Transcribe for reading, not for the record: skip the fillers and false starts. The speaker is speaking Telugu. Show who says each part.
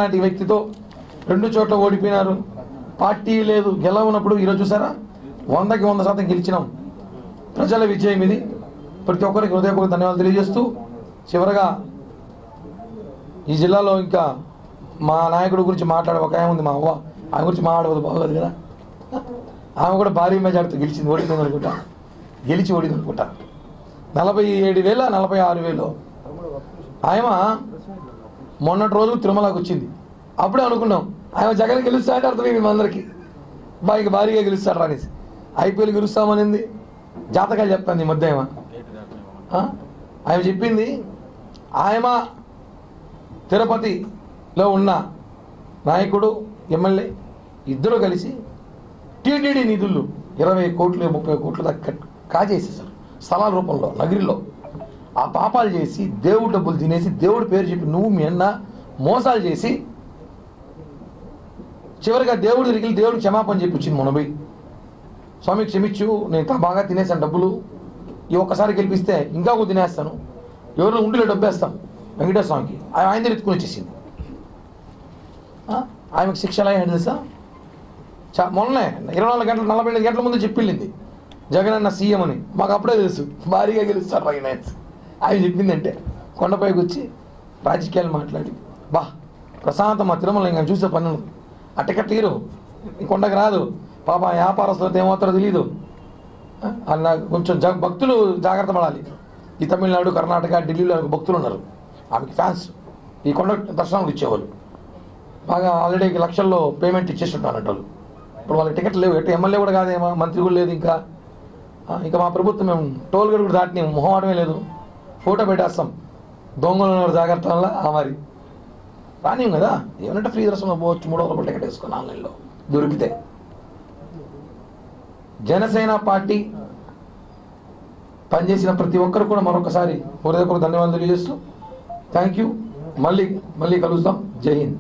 Speaker 1: లాంటి వ్యక్తితో 2 చోట్ల ఓడిపోయినారు. పార్టీ లేదు, గెలవనప్పుడు ఈరోజు చూసారా 100కి 100% గెలిచినాం. ప్రజల విజయం ఇది. ప్రతి ఒక్కరికి హృదయపూర్వక ధన్యవాదాలు తెలియజేస్తూ చివరగా ఈ జిల్లాలో ఇంకా మా నాయకుడి గురించి మాట్లాడే ఒక ఆమె ఉంది, మా అవ్వ. ఆమె గురించి మాట్లాడవద్దు, బాగోదు కదా. ఆమె కూడా భారీ మెజార్టీతో గెలిచింది, ఓడింది అనుకుంటా, గెలిచి ఓడింది అనుకుంటా. 47,000 46,000. ఆమె మొన్నటి రోజు తిరుమలకు వచ్చింది. అప్పుడే అనుకున్నాం ఆమె జగన్ గెలుస్తాడంటే అర్థమైంది మా అందరికీ, బాగా భారీగా గెలుస్తాడు అనేసి. ఐపీఎల్ గెలుస్తామనింది, జాతకాలు చెప్తాను ఈ మధ్య ఆమె చెప్పింది. ఆమె తిరుపతిలో ఉన్న నాయకుడు ఎమ్మెల్యే ఇద్దరు కలిసి టీటీడీ నిధులు 20 కోట్లు 30 కోట్లు దాకా కాజేసేసారు స్థలాల రూపంలో నగిరిలో. ఆ పాపాలు చేసి దేవుడు డబ్బులు తినేసి దేవుడి పేరు చెప్పి నువ్వు మీ అన్న మోసాలు చేసి చివరిగా దేవుడి దగ్గరికి దేవుడు క్షమాపణ చెప్పి వచ్చింది. మొన్న పోయి స్వామి క్షమించు, నేను బాగా తినేసాను డబ్బులు, ఈ ఒక్కసారి గెలిపిస్తే ఇంకా ఒక తినేస్తాను, ఎవరు ఉండిలో డబ్బేస్తాం వెంకటేశ్వర స్వామికి. ఆయన దగ్గర ఎత్తుకుని వచ్చేసింది. ఆమెకు శిక్ష ఎలా అయింది తెలుసా? మొన్నే 24 గంటలు 48 గంటల ముందు చెప్పిళ్ళింది జగన్ అన్న సీఎం అని. మాకు అప్పుడే తెలుసు భారీగా గెలుస్తారు ఆయన. ఆయన చెప్పిందంటే కొండపైకి వచ్చి రాజకీయాలు మాట్లాడి ప్రశాంతం మా తిరుమల ఇంకా చూసే పని ఉంది. అట్టకట్ట తీరు కొండకు రాదు పాప, వ్యాపారస్తులతో ఏమవుతారో తెలియదు అన్న. కొంచెం భక్తులు జాగ్రత్త పడాలి. ఈ తమిళనాడు, కర్ణాటక, ఢిల్లీలో భక్తులు ఉన్నారు, ఆమెకి ఫ్యాన్స్. ఈ కొండ దర్శనాలకు ఇచ్చేవాళ్ళు బాగా ఆల్రెడీ లక్షల్లో పేమెంట్ ఇచ్చేస్తుంటారు వాళ్ళు. ఇప్పుడు వాళ్ళకి టికెట్ లేవు, ఎటు ఎమ్మెల్యే కూడా కాదేమో, మంత్రి కూడా లేదు. ఇంకా మా ప్రభుత్వం మేము టోల్ గేట్ కూడా దాటిని మొహమాటమే లేదు, ఫోటో పెట్టేస్తాం దొంగలు జాగ్రత్త వల్ల. మరి రానియం కదా, ఏమంటే ఫ్రీ దర్శనంలో పోవచ్చు, 300 రూపాయలు టికెట్ వేసుకుని ఆన్లైన్లో దొరికితే. జనసేన పార్టీ పనిచేసిన ప్రతి ఒక్కరు కూడా మరొకసారి హృదయపూర్వక ధన్యవాదాలు తెలియజేస్తూ థ్యాంక్ యూ. మళ్ళీ కలుద్దాం. జై హింద్.